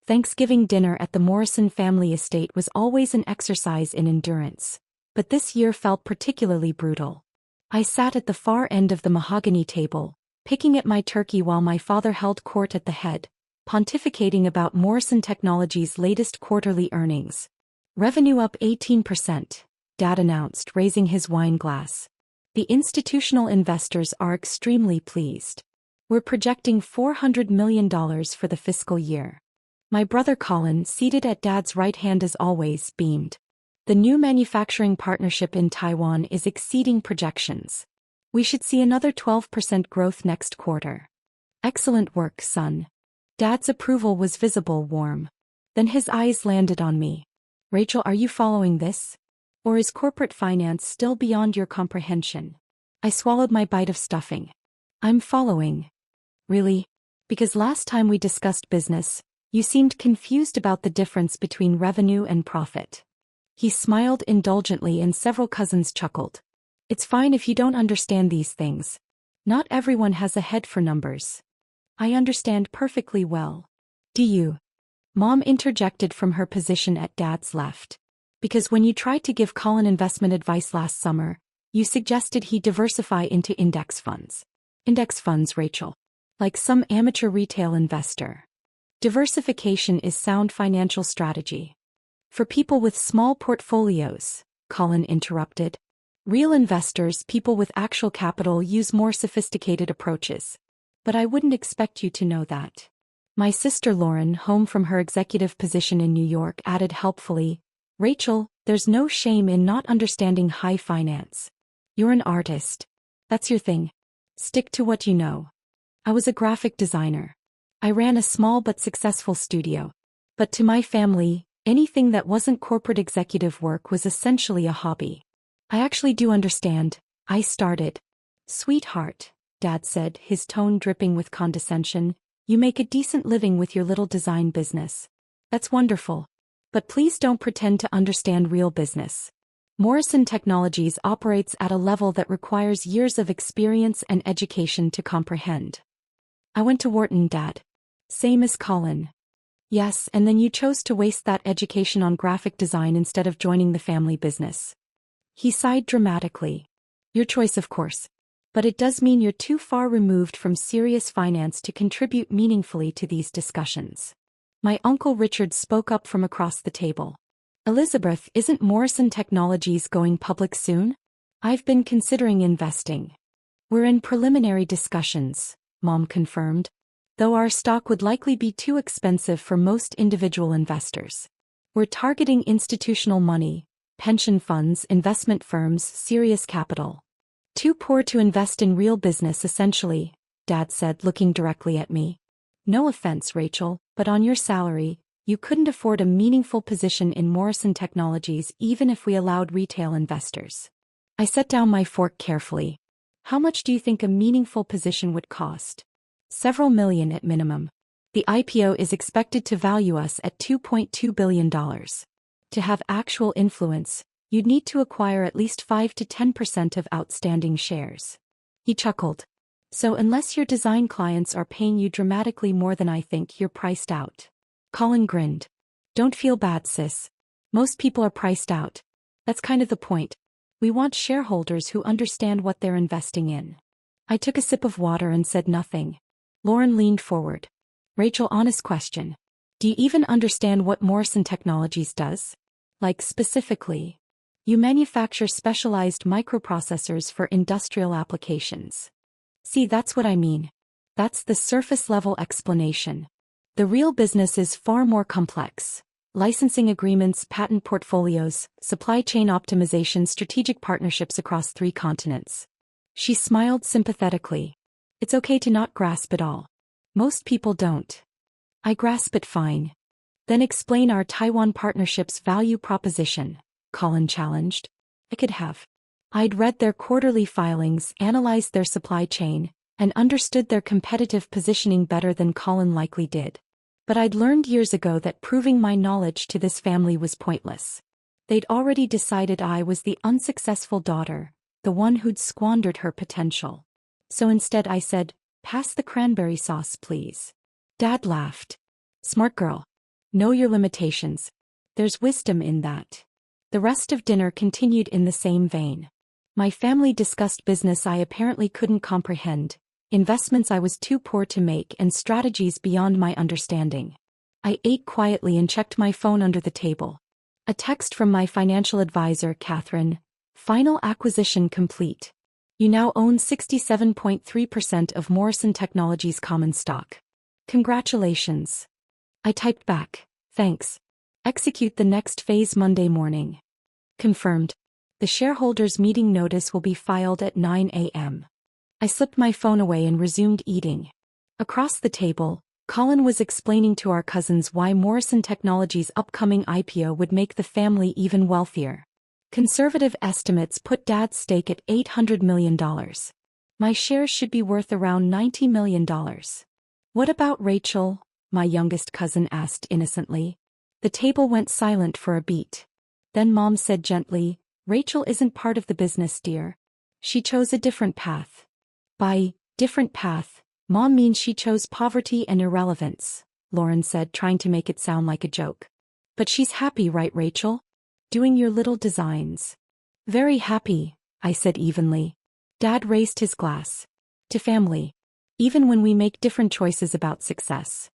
Thanksgiving dinner at the Morrison family estate was always an exercise in endurance, but this year felt particularly brutal. I sat at the far end of the mahogany table, picking at my turkey while my father held court at the head, pontificating about Morrison Technology's latest quarterly earnings. Revenue up 18%, Dad announced, raising his wine glass. The institutional investors are extremely pleased. We're projecting $400 million for the fiscal year. My brother Colin, seated at Dad's right hand as always, beamed. The new manufacturing partnership in Taiwan is exceeding projections. We should see another 12% growth next quarter. Excellent work, son. Dad's approval was visible, warm. Then his eyes landed on me. Rachel, are you following this? Or is corporate finance still beyond your comprehension? I swallowed my bite of stuffing. I'm following. Really? Because last time we discussed business, you seemed confused about the difference between revenue and profit. He smiled indulgently and several cousins chuckled. It's fine if you don't understand these things. Not everyone has a head for numbers. I understand perfectly well. Do you? Mom interjected from her position at Dad's left. Because when you tried to give Colin investment advice last summer, you suggested he diversify into index funds. Index funds, Rachel. Like some amateur retail investor. Diversification is sound financial strategy. For people with small portfolios, Colin interrupted. Real investors, people with actual capital, use more sophisticated approaches. But I wouldn't expect you to know that. My sister Lauren, home from her executive position in New York, added helpfully, Rachel, there's no shame in not understanding high finance. You're an artist. That's your thing. Stick to what you know. I was a graphic designer. I ran a small but successful studio. But to my family, anything that wasn't corporate executive work was essentially a hobby. I actually do understand. I started. Sweetheart, Dad said, his tone dripping with condescension, you make a decent living with your little design business. That's wonderful. But please don't pretend to understand real business. Morrison Technologies operates at a level that requires years of experience and education to comprehend. I went to Wharton, Dad. Same as Colin. Yes, and then you chose to waste that education on graphic design instead of joining the family business. He sighed dramatically. Your choice, of course. But it does mean you're too far removed from serious finance to contribute meaningfully to these discussions. My Uncle Richard spoke up from across the table. Elizabeth, isn't Morrison Technologies going public soon? I've been considering investing. We're in preliminary discussions, Mom confirmed. Though our stock would likely be too expensive for most individual investors. We're targeting institutional money, pension funds, investment firms, serious capital. Too poor to invest in real business essentially, Dad said, looking directly at me. No offense, Rachel, but on your salary, you couldn't afford a meaningful position in Morrison Technologies even if we allowed retail investors. I set down my fork carefully. How much do you think a meaningful position would cost? Several million at minimum. The IPO is expected to value us at $2.2 billion. To have actual influence, you'd need to acquire at least 5 to 10% of outstanding shares. He chuckled. So unless your design clients are paying you dramatically more than I think, you're priced out. Colin grinned. Don't feel bad, sis. Most people are priced out. That's kind of the point. We want shareholders who understand what they're investing in. I took a sip of water and said nothing. Lauren leaned forward. Rachel, honest question. Do you even understand what Morrison Technologies does? Like specifically? You manufacture specialized microprocessors for industrial applications. See, that's what I mean. That's the surface-level explanation. The real business is far more complex. Licensing agreements, patent portfolios, supply chain optimization, strategic partnerships across 3 continents. She smiled sympathetically. It's okay to not grasp it all. Most people don't. I grasp it fine. Then explain our Taiwan partnership's value proposition, Colin challenged. I could have. I'd read their quarterly filings, analyzed their supply chain, and understood their competitive positioning better than Colin likely did. But I'd learned years ago that proving my knowledge to this family was pointless. They'd already decided I was the unsuccessful daughter, the one who'd squandered her potential. So instead I said, pass the cranberry sauce, please. Dad laughed. Smart girl. Know your limitations. There's wisdom in that. The rest of dinner continued in the same vein. My family discussed business I apparently couldn't comprehend, investments I was too poor to make, and strategies beyond my understanding. I ate quietly and checked my phone under the table. A text from my financial advisor, Catherine. Final acquisition complete. You now own 67.3% of Morrison Technologies common stock. Congratulations. I typed back, thanks. Execute the next phase Monday morning. Confirmed. The shareholders' meeting notice will be filed at 9 a.m. I slipped my phone away and resumed eating. Across the table, Colin was explaining to our cousins why Morrison Technologies' upcoming IPO would make the family even wealthier. Conservative estimates put Dad's stake at $800 million. My shares should be worth around $90 million. What about Rachel? My youngest cousin asked innocently. The table went silent for a beat. Then Mom said gently, Rachel isn't part of the business, dear. She chose a different path. By different path, Mom means she chose poverty and irrelevance, Lauren said, trying to make it sound like a joke. But she's happy, right, Rachel? Doing your little designs. Very happy, I said evenly. Dad raised his glass. To family. Even when we make different choices about success.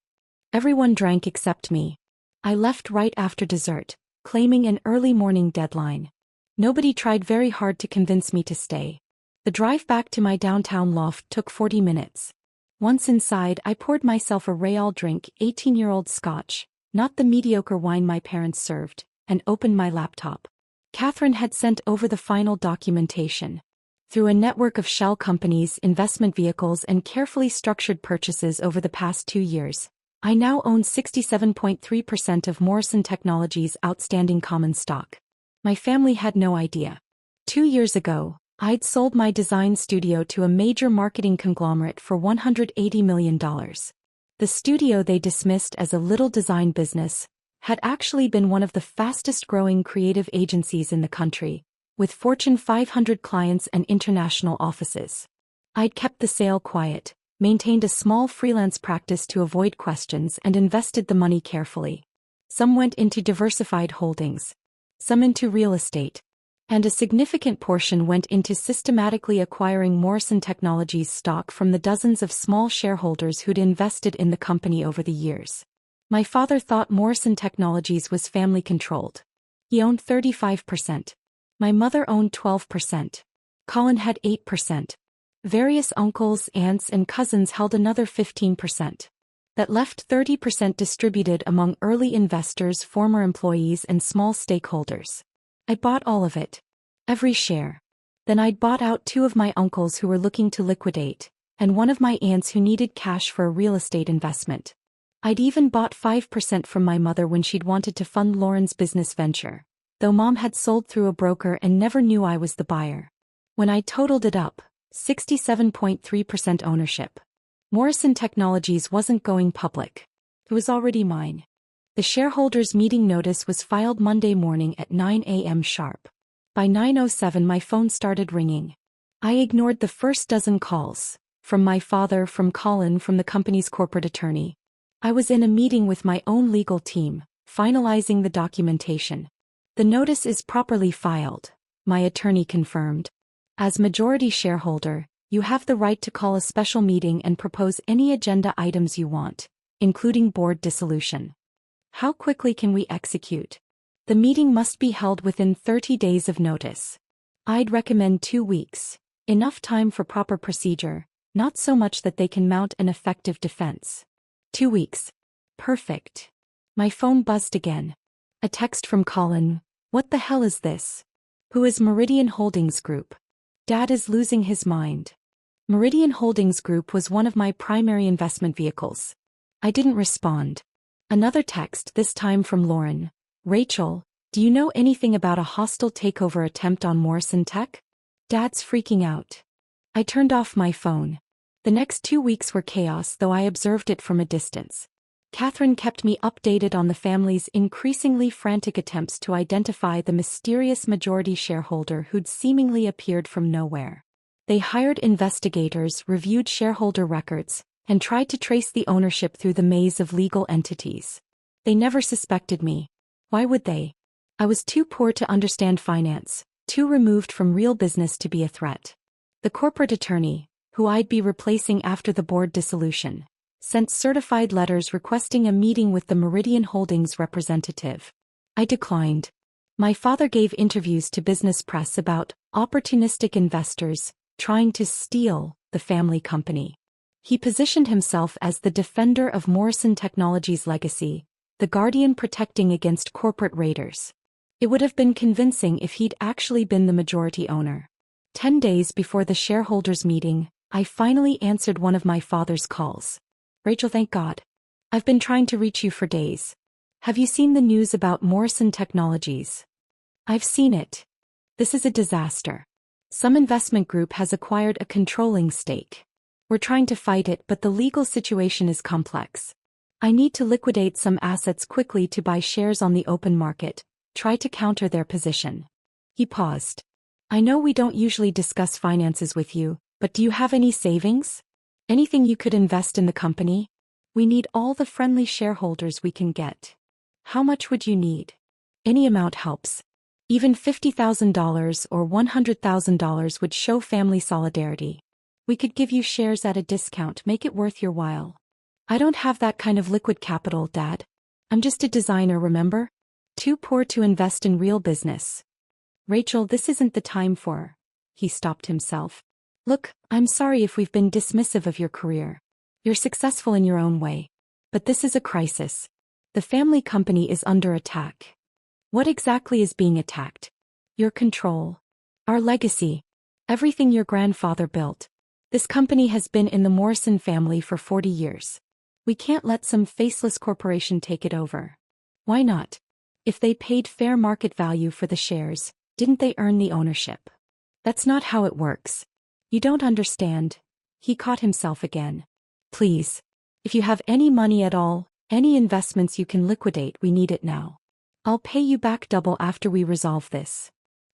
Everyone drank except me. I left right after dessert, claiming an early morning deadline. Nobody tried very hard to convince me to stay. The drive back to my downtown loft took 40 minutes. Once inside, I poured myself a Real drink, 18-year-old Scotch, not the mediocre wine my parents served, and opened my laptop. Catherine had sent over the final documentation. Through a network of shell companies, investment vehicles, and carefully structured purchases over the past 2 years, I now own 67.3% of Morrison Technologies' outstanding common stock. My family had no idea. 2 years ago, I'd sold my design studio to a major marketing conglomerate for $180 million. The studio they dismissed as a little design business had actually been one of the fastest-growing creative agencies in the country, with Fortune 500 clients and international offices. I'd kept the sale quiet, maintained a small freelance practice to avoid questions, and invested the money carefully. Some went into diversified holdings, some into real estate, and a significant portion went into systematically acquiring Morrison Technologies stock from the dozens of small shareholders who'd invested in the company over the years. My father thought Morrison Technologies was family-controlled. He owned 35%. My mother owned 12%. Colin had 8%. Various uncles, aunts, and cousins held another 15%. That left 30% distributed among early investors, former employees, and small stakeholders. I bought all of it. Every share. Then I'd bought out 2 of my uncles who were looking to liquidate, and 1 of my aunts who needed cash for a real estate investment. I'd even bought 5% from my mother when she'd wanted to fund Lauren's business venture, though Mom had sold through a broker and never knew I was the buyer. When I totaled it up, 67.3% ownership. Morrison Technologies wasn't going public. It was already mine. The shareholders' meeting notice was filed Monday morning at 9 a.m. sharp. By 9:07 my phone started ringing. I ignored the first dozen calls, from my father, from Colin, from the company's corporate attorney. I was in a meeting with my own legal team, finalizing the documentation. The notice is properly filed, my attorney confirmed. As majority shareholder, you have the right to call a special meeting and propose any agenda items you want, including board dissolution. How quickly can we execute? The meeting must be held within 30 days of notice. I'd recommend 2 weeks, enough time for proper procedure, not so much that they can mount an effective defense. 2 weeks. Perfect. My phone buzzed again. A text from Colin. What the hell is this? Who is Meridian Holdings Group? Dad is losing his mind. Meridian Holdings Group was one of my primary investment vehicles. I didn't respond. Another text, this time from Lauren. Rachel, do you know anything about a hostile takeover attempt on Morrison Tech? Dad's freaking out. I turned off my phone. The next 2 weeks were chaos, though I observed it from a distance. Catherine kept me updated on the family's increasingly frantic attempts to identify the mysterious majority shareholder who'd seemingly appeared from nowhere. They hired investigators, reviewed shareholder records, and tried to trace the ownership through the maze of legal entities. They never suspected me. Why would they? I was too poor to understand finance, too removed from real business to be a threat. The corporate attorney, who I'd be replacing after the board dissolution, sent certified letters requesting a meeting with the Meridian Holdings representative. I declined. My father gave interviews to business press about opportunistic investors trying to steal the family company. He positioned himself as the defender of Morrison Technologies' legacy, the guardian protecting against corporate raiders. It would have been convincing if he'd actually been the majority owner. 10 days before the shareholders' meeting, I finally answered one of my father's calls. Rachel, thank God. I've been trying to reach you for days. Have you seen the news about Morrison Technologies? I've seen it. This is a disaster. Some investment group has acquired a controlling stake. We're trying to fight it, but the legal situation is complex. I need to liquidate some assets quickly to buy shares on the open market, try to counter their position. He paused. I know we don't usually discuss finances with you, but do you have any savings? Anything you could invest in the company? We need all the friendly shareholders we can get. How much would you need? Any amount helps. Even $50,000 or $100,000 would show family solidarity. We could give you shares at a discount, make it worth your while. I don't have that kind of liquid capital, Dad. I'm just a designer, remember? Too poor to invest in real business. Rachel, this isn't the time for... He stopped himself. Look, I'm sorry if we've been dismissive of your career. You're successful in your own way. But this is a crisis. The family company is under attack. What exactly is being attacked? Your control. Our legacy. Everything your grandfather built. This company has been in the Morrison family for 40 years. We can't let some faceless corporation take it over. Why not? If they paid fair market value for the shares, didn't they earn the ownership? That's not how it works. You don't understand. He caught himself again. Please. If you have any money at all, any investments you can liquidate, we need it now. I'll pay you back double after we resolve this.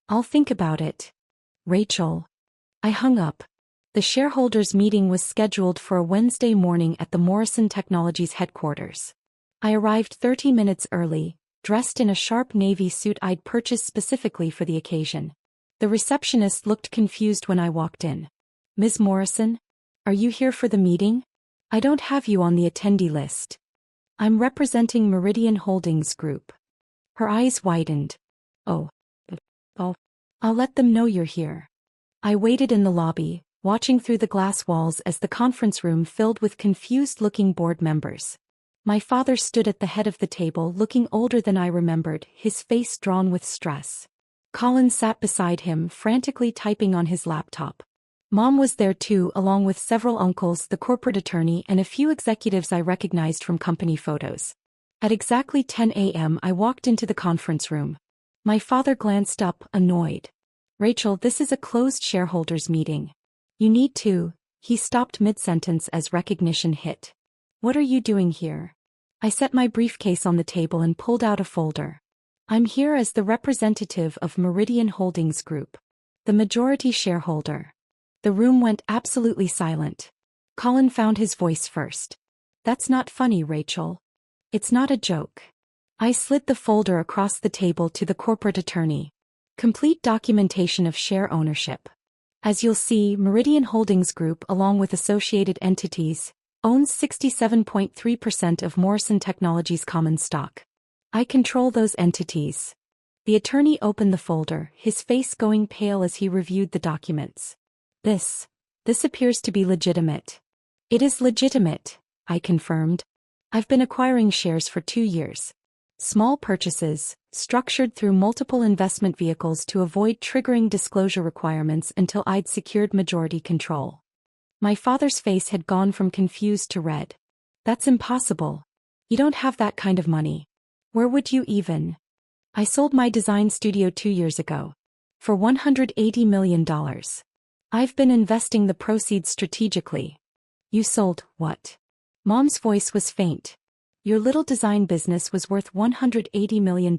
I'll think about it. Rachel. I hung up. The shareholders' meeting was scheduled for a Wednesday morning at the Morrison Technologies headquarters. I arrived 30 minutes early, dressed in a sharp navy suit I'd purchased specifically for the occasion. The receptionist looked confused when I walked in. Ms. Morrison? Are you here for the meeting? I don't have you on the attendee list. I'm representing Meridian Holdings Group. Her eyes widened. Oh. I'll let them know you're here. I waited in the lobby, watching through the glass walls as the conference room filled with confused-looking board members. My father stood at the head of the table looking older than I remembered, his face drawn with stress. Colin sat beside him, frantically typing on his laptop. Mom was there too, along with several uncles, the corporate attorney, and a few executives I recognized from company photos. At exactly 10 a.m. I walked into the conference room. My father glanced up, annoyed. Rachel, this is a closed shareholders meeting. You need to... He stopped mid-sentence as recognition hit. What are you doing here? I set my briefcase on the table and pulled out a folder. I'm here as the representative of Meridian Holdings Group, the majority shareholder. The room went absolutely silent. Colin found his voice first. That's not funny, Rachel. It's not a joke. I slid the folder across the table to the corporate attorney. Complete documentation of share ownership. As you'll see, Meridian Holdings Group, along with associated entities, owns 67.3% of Morrison Technologies common stock. I control those entities. The attorney opened the folder, his face going pale as he reviewed the documents. This appears to be legitimate. It is legitimate, I confirmed. I've been acquiring shares for 2 years. Small purchases, structured through multiple investment vehicles to avoid triggering disclosure requirements until I'd secured majority control. My father's face had gone from confused to red. That's impossible. You don't have that kind of money. Where would you even? I sold my design studio 2 years ago. For $180 million. I've been investing the proceeds strategically. You sold, what? Mom's voice was faint. Your little design business was worth $180 million?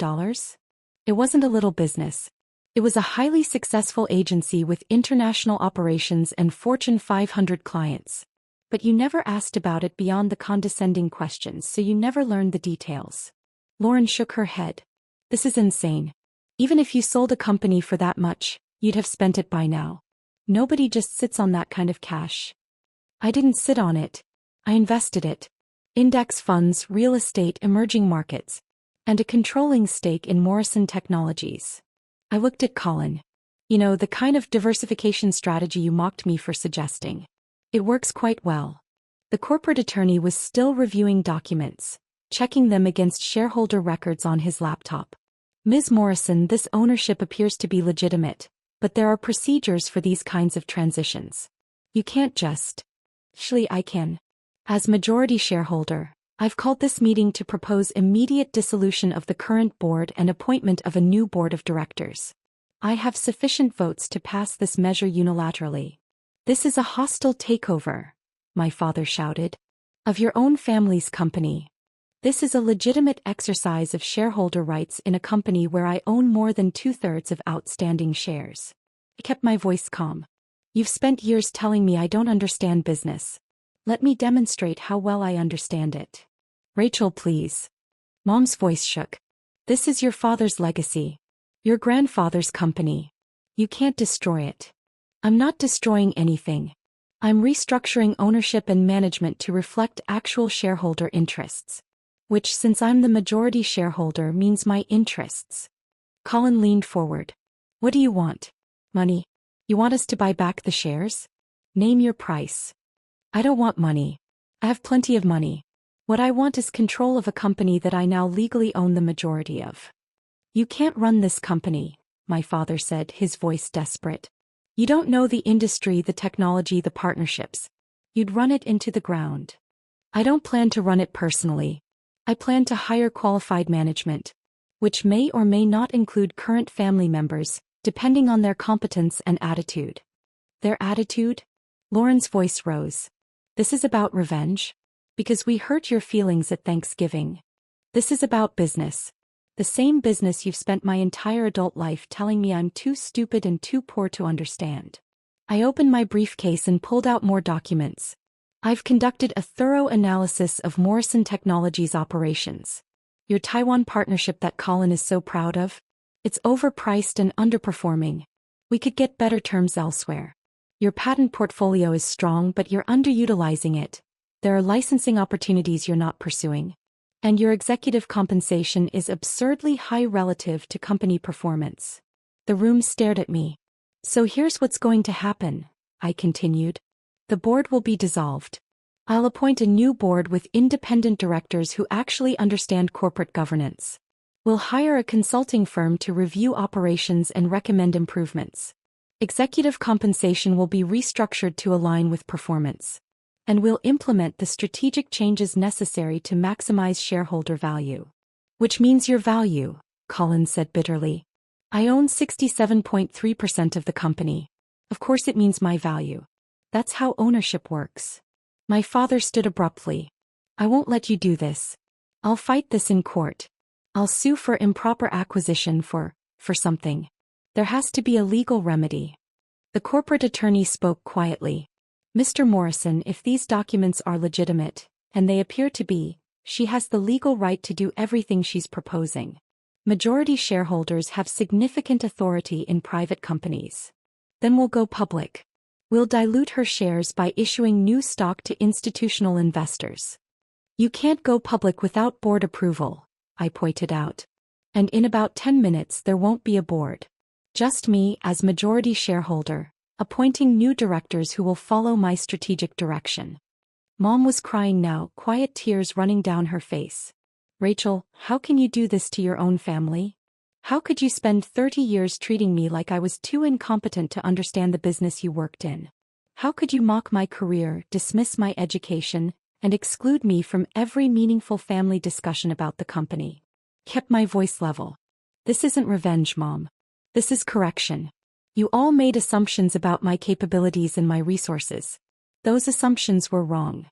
It wasn't a little business. It was a highly successful agency with international operations and Fortune 500 clients. But you never asked about it beyond the condescending questions, so you never learned the details. Lauren shook her head. This is insane. Even if you sold a company for that much, you'd have spent it by now. Nobody just sits on that kind of cash. I didn't sit on it. I invested it. Index funds, real estate, emerging markets, and a controlling stake in Morrison Technologies. I looked at Colin. You know, the kind of diversification strategy you mocked me for suggesting. It works quite well. The corporate attorney was still reviewing documents, checking them against shareholder records on his laptop. Ms. Morrison, this ownership appears to be legitimate, but there are procedures for these kinds of transitions. You can't just. Actually, I can. As majority shareholder, I've called this meeting to propose immediate dissolution of the current board and appointment of a new board of directors. I have sufficient votes to pass this measure unilaterally. This is a hostile takeover, my father shouted, of your own family's company. This is a legitimate exercise of shareholder rights in a company where I own more than 2/3 of outstanding shares. I kept my voice calm. You've spent years telling me I don't understand business. Let me demonstrate how well I understand it. Rachel, please. Mom's voice shook. This is your father's legacy. Your grandfather's company. You can't destroy it. I'm not destroying anything. I'm restructuring ownership and management to reflect actual shareholder interests. Which, since I'm the majority shareholder, means my interests. Colin leaned forward. What do you want? Money? You want us to buy back the shares? Name your price. I don't want money. I have plenty of money. What I want is control of a company that I now legally own the majority of. You can't run this company, my father said, his voice desperate. You don't know the industry, the technology, the partnerships. You'd run it into the ground. I don't plan to run it personally. I plan to hire qualified management, which may or may not include current family members, depending on their competence and attitude. Their attitude? Lauren's voice rose. This is about revenge? Because we hurt your feelings at Thanksgiving. This is about business. The same business you've spent my entire adult life telling me I'm too stupid and too poor to understand. I opened my briefcase and pulled out more documents. I've conducted a thorough analysis of Morrison Technologies' operations. Your Taiwan partnership that Colin is so proud of? It's overpriced and underperforming. We could get better terms elsewhere. Your patent portfolio is strong, but you're underutilizing it. There are licensing opportunities you're not pursuing. And your executive compensation is absurdly high relative to company performance. The room stared at me. So here's what's going to happen, I continued. The board will be dissolved. I'll appoint a new board with independent directors who actually understand corporate governance. We'll hire a consulting firm to review operations and recommend improvements. Executive compensation will be restructured to align with performance. And we'll implement the strategic changes necessary to maximize shareholder value. Which means your value, Colin said bitterly. I own 67.3% of the company. Of course it means my value. That's how ownership works. My father stood abruptly. I won't let you do this. I'll fight this in court. I'll sue for improper acquisition for something. There has to be a legal remedy. The corporate attorney spoke quietly. Mr. Morrison, if these documents are legitimate, and they appear to be, she has the legal right to do everything she's proposing. Majority shareholders have significant authority in private companies. Then we'll go public. We'll dilute her shares by issuing new stock to institutional investors. You can't go public without board approval, I pointed out. And in about 10 minutes there won't be a board. Just me as majority shareholder, appointing new directors who will follow my strategic direction. Mom was crying now, quiet tears running down her face. Rachel, how can you do this to your own family? How could you spend 30 years treating me like I was too incompetent to understand the business you worked in? How could you mock my career, dismiss my education, and exclude me from every meaningful family discussion about the company? Kept my voice level. This isn't revenge, Mom. This is correction. You all made assumptions about my capabilities and my resources. Those assumptions were wrong.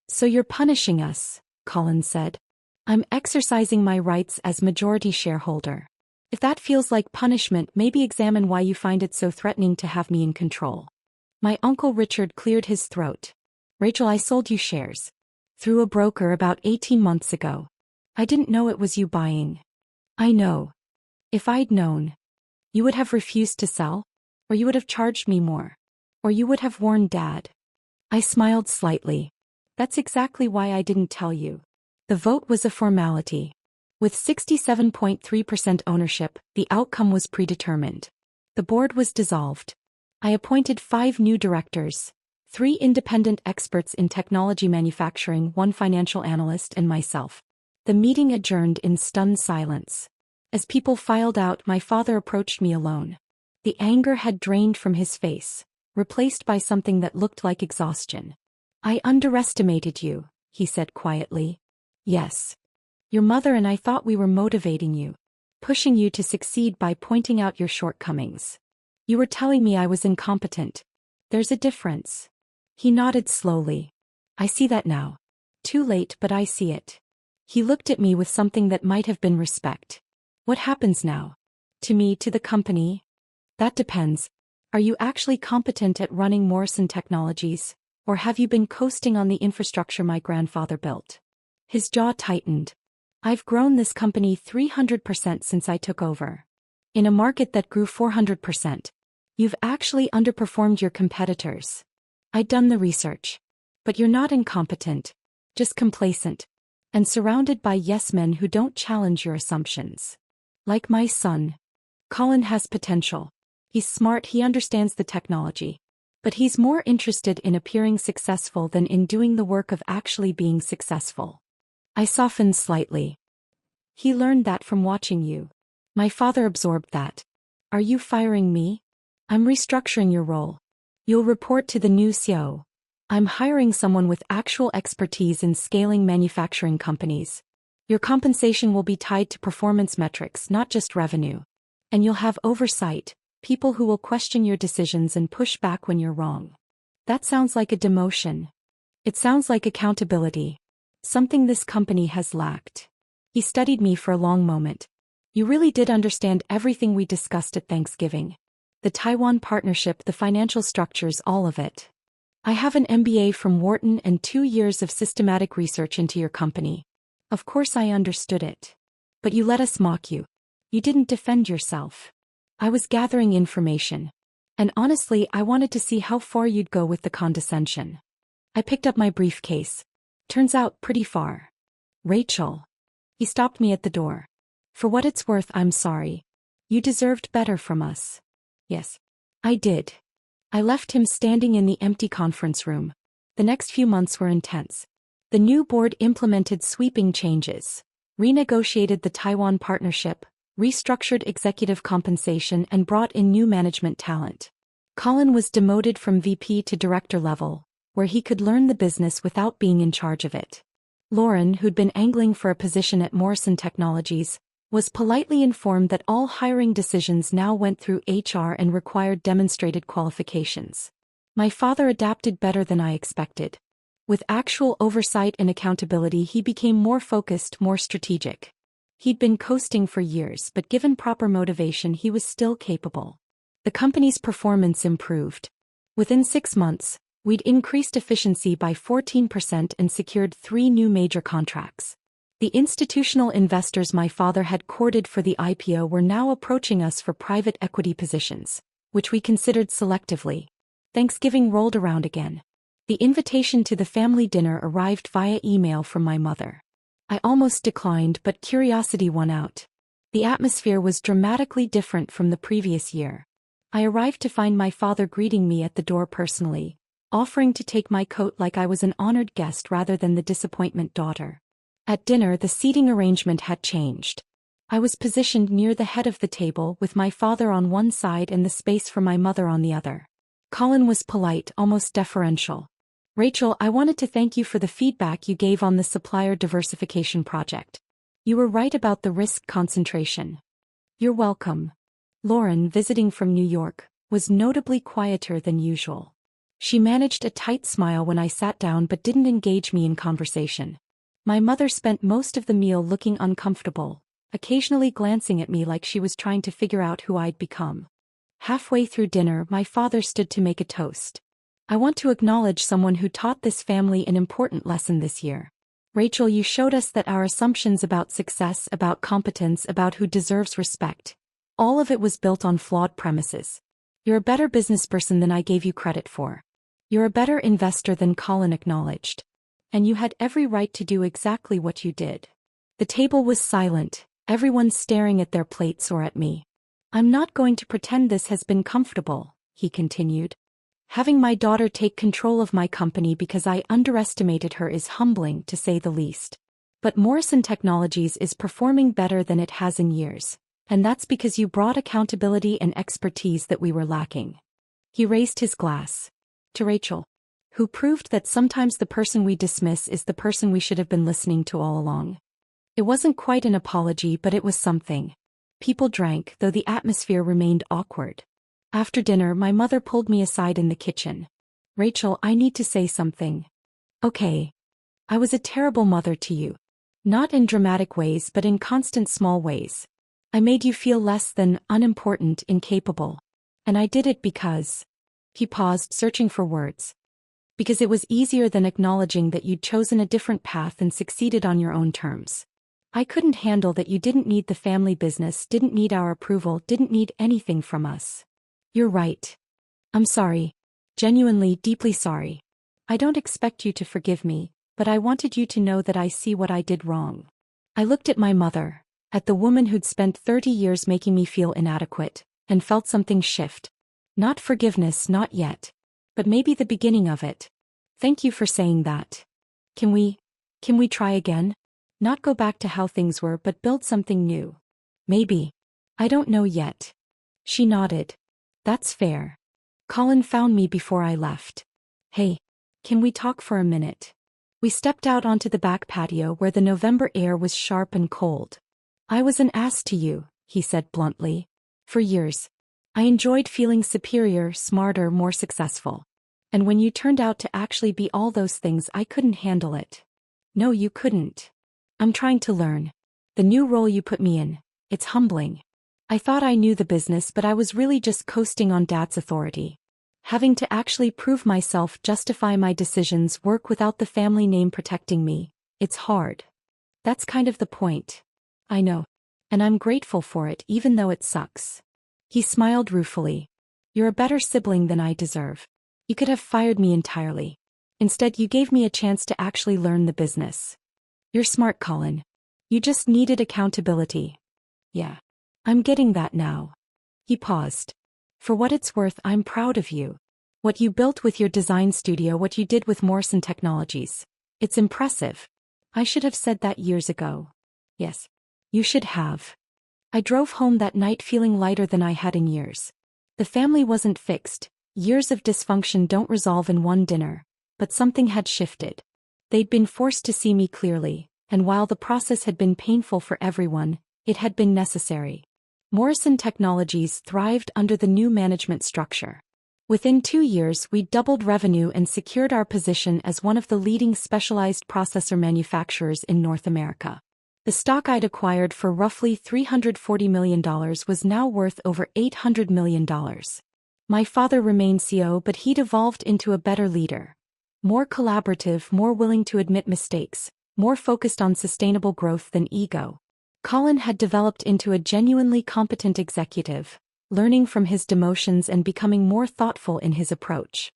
So you're punishing us, Colin said. I'm exercising my rights as majority shareholder. If that feels like punishment, maybe examine why you find it so threatening to have me in control. My Uncle Richard cleared his throat. Rachel, I sold you shares. Through a broker about 18 months ago. I didn't know it was you buying. I know. If I'd known, you would have refused to sell? Or you would have charged me more? Or you would have warned Dad? I smiled slightly. That's exactly why I didn't tell you. The vote was a formality. With 67.3% ownership, the outcome was predetermined. The board was dissolved. I appointed 5 new directors, 3 independent experts in technology manufacturing, 1 financial analyst, and myself. The meeting adjourned in stunned silence. As people filed out, my father approached me alone. The anger had drained from his face, replaced by something that looked like exhaustion. I underestimated you, he said quietly. Yes. Your mother and I thought we were motivating you, pushing you to succeed by pointing out your shortcomings. You were telling me I was incompetent. There's a difference. He nodded slowly. I see that now. Too late, but I see it. He looked at me with something that might have been respect. What happens now? To me, to the company? That depends. Are you actually competent at running Morrison Technologies, or have you been coasting on the infrastructure my grandfather built? His jaw tightened. I've grown this company 300% since I took over. In a market that grew 400%. You've actually underperformed your competitors. I'd done the research. But you're not incompetent, just complacent, and surrounded by yes-men who don't challenge your assumptions. Like my son. Colin has potential. He's smart, he understands the technology. But he's more interested in appearing successful than in doing the work of actually being successful. I softened slightly. He learned that from watching you. My father absorbed that. Are you firing me? I'm restructuring your role. You'll report to the new CEO. I'm hiring someone with actual expertise in scaling manufacturing companies. Your compensation will be tied to performance metrics, not just revenue. And you'll have oversight, people who will question your decisions and push back when you're wrong. That sounds like a demotion. It sounds like accountability. Something this company has lacked. He studied me for a long moment. You really did understand everything we discussed at Thanksgiving. The Taiwan partnership, the financial structures, all of it. I have an MBA from Wharton and 2 years of systematic research into your company. Of course I understood it. But you let us mock you. You didn't defend yourself. I was gathering information. And honestly, I wanted to see how far you'd go with the condescension. I picked up my briefcase. Turns out pretty far. Rachel. He stopped me at the door. For what it's worth, I'm sorry. You deserved better from us. Yes. I did. I left him standing in the empty conference room. The next few months were intense. The new board implemented sweeping changes, renegotiated the Taiwan partnership, restructured executive compensation, and brought in new management talent. Colin was demoted from VP to director level, where he could learn the business without being in charge of it. Lauren, who'd been angling for a position at Morrison Technologies, was politely informed that all hiring decisions now went through HR and required demonstrated qualifications. My father adapted better than I expected. With actual oversight and accountability, he became more focused, more strategic. He'd been coasting for years, but given proper motivation, he was still capable. The company's performance improved. Within 6 months, we'd increased efficiency by 14% and secured 3 new major contracts. The institutional investors my father had courted for the IPO were now approaching us for private equity positions, which we considered selectively. Thanksgiving rolled around again. The invitation to the family dinner arrived via email from my mother. I almost declined, but curiosity won out. The atmosphere was dramatically different from the previous year. I arrived to find my father greeting me at the door personally, offering to take my coat like I was an honored guest rather than the disappointment daughter. At dinner, the seating arrangement had changed. I was positioned near the head of the table, with my father on one side and the space for my mother on the other. Colin was polite, almost deferential. Rachel, I wanted to thank you for the feedback you gave on the supplier diversification project. You were right about the risk concentration. You're welcome. Lauren, visiting from New York, was notably quieter than usual. She managed a tight smile when I sat down but didn't engage me in conversation. My mother spent most of the meal looking uncomfortable, occasionally glancing at me like she was trying to figure out who I'd become. Halfway through dinner, my father stood to make a toast. I want to acknowledge someone who taught this family an important lesson this year. Rachel, you showed us that our assumptions about success, about competence, about who deserves respect, all of it was built on flawed premises. You're a better businessperson than I gave you credit for. You're a better investor than Colin acknowledged. And you had every right to do exactly what you did. The table was silent, everyone staring at their plates or at me. I'm not going to pretend this has been comfortable, he continued. Having my daughter take control of my company because I underestimated her is humbling, to say the least. But Morrison Technologies is performing better than it has in years, and that's because you brought accountability and expertise that we were lacking. He raised his glass. To Rachel, who proved that sometimes the person we dismiss is the person we should have been listening to all along. It wasn't quite an apology, but it was something. People drank, though the atmosphere remained awkward. After dinner, my mother pulled me aside in the kitchen. Rachel, I need to say something. Okay. I was a terrible mother to you. Not in dramatic ways, but in constant small ways. I made you feel less than, unimportant, incapable. And I did it because... He paused, searching for words. Because it was easier than acknowledging that you'd chosen a different path and succeeded on your own terms. I couldn't handle that you didn't need the family business, didn't need our approval, didn't need anything from us. You're right. I'm sorry. Genuinely, deeply sorry. I don't expect you to forgive me, but I wanted you to know that I see what I did wrong. I looked at my mother, at the woman who'd spent 30 years making me feel inadequate, and felt something shift. Not forgiveness, not yet. But maybe the beginning of it. Thank you for saying that. Can we try again? Not go back to how things were, but build something new. Maybe. I don't know yet. She nodded. That's fair. Colin found me before I left. Hey, can we talk for a minute? We stepped out onto the back patio where the November air was sharp and cold. I was an ass to you, he said bluntly. For years. I enjoyed feeling superior, smarter, more successful. And when you turned out to actually be all those things, I couldn't handle it. No, you couldn't. I'm trying to learn. The new role you put me in, it's humbling. I thought I knew the business, but I was really just coasting on Dad's authority. Having to actually prove myself, justify my decisions, work without the family name protecting me, it's hard. That's kind of the point. I know. And I'm grateful for it, even though it sucks. He smiled ruefully. You're a better sibling than I deserve. You could have fired me entirely. Instead, you gave me a chance to actually learn the business. You're smart, Colin. You just needed accountability. Yeah. I'm getting that now. He paused. For what it's worth, I'm proud of you. What you built with your design studio, what you did with Morrison Technologies. It's impressive. I should have said that years ago. Yes. You should have. I drove home that night feeling lighter than I had in years. The family wasn't fixed. Years of dysfunction don't resolve in one dinner. But something had shifted. They'd been forced to see me clearly, and while the process had been painful for everyone, it had been necessary. Morrison Technologies thrived under the new management structure. Within 2 years, we doubled revenue and secured our position as one of the leading specialized processor manufacturers in North America. The stock I'd acquired for roughly $340 million was now worth over $800 million. My father remained CEO, but he'd evolved into a better leader. More collaborative, more willing to admit mistakes, more focused on sustainable growth than ego. Colin had developed into a genuinely competent executive, learning from his demotions and becoming more thoughtful in his approach.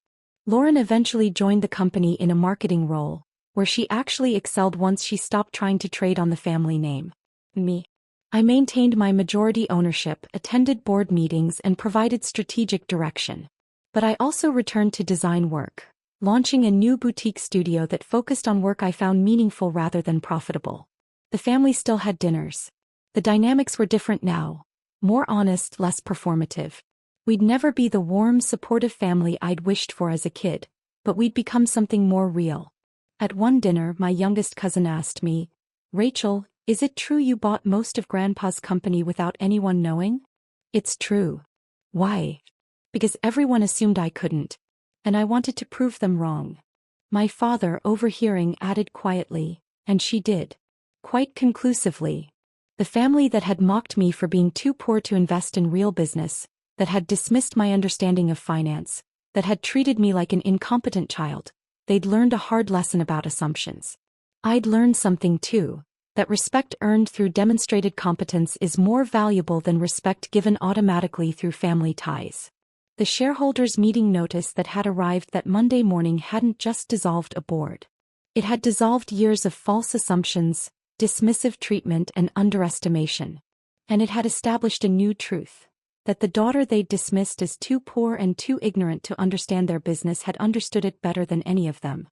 Lauren eventually joined the company in a marketing role, where she actually excelled once she stopped trying to trade on the family name. I maintained my majority ownership, attended board meetings, and provided strategic direction. But I also returned to design work, launching a new boutique studio that focused on work I found meaningful rather than profitable. The family still had dinners. The dynamics were different now. More honest, less performative. We'd never be the warm, supportive family I'd wished for as a kid, but we'd become something more real. At one dinner, my youngest cousin asked me, Rachel, is it true you bought most of Grandpa's company without anyone knowing? It's true. Why? Because everyone assumed I couldn't. And I wanted to prove them wrong. My father, overhearing, added quietly, and she did. Quite conclusively. The family that had mocked me for being too poor to invest in real business, that had dismissed my understanding of finance, that had treated me like an incompetent child, they'd learned a hard lesson about assumptions. I'd learned something too, that respect earned through demonstrated competence is more valuable than respect given automatically through family ties. The shareholders' meeting notice that had arrived that Monday morning hadn't just dissolved a board. It had dissolved years of false assumptions, dismissive treatment and underestimation. And it had established a new truth. That the daughter they'd dismissed as too poor and too ignorant to understand their business had understood it better than any of them.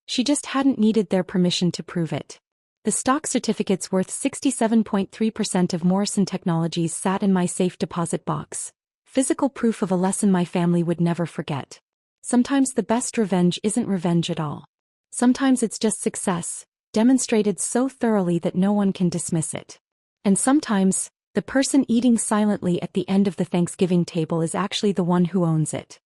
She just hadn't needed their permission to prove it. The stock certificates worth 67.3% of Morrison Technologies sat in my safe deposit box. Physical proof of a lesson my family would never forget. Sometimes the best revenge isn't revenge at all. Sometimes it's just success, demonstrated so thoroughly that no one can dismiss it. And sometimes, the person eating silently at the end of the Thanksgiving table is actually the one who owns it.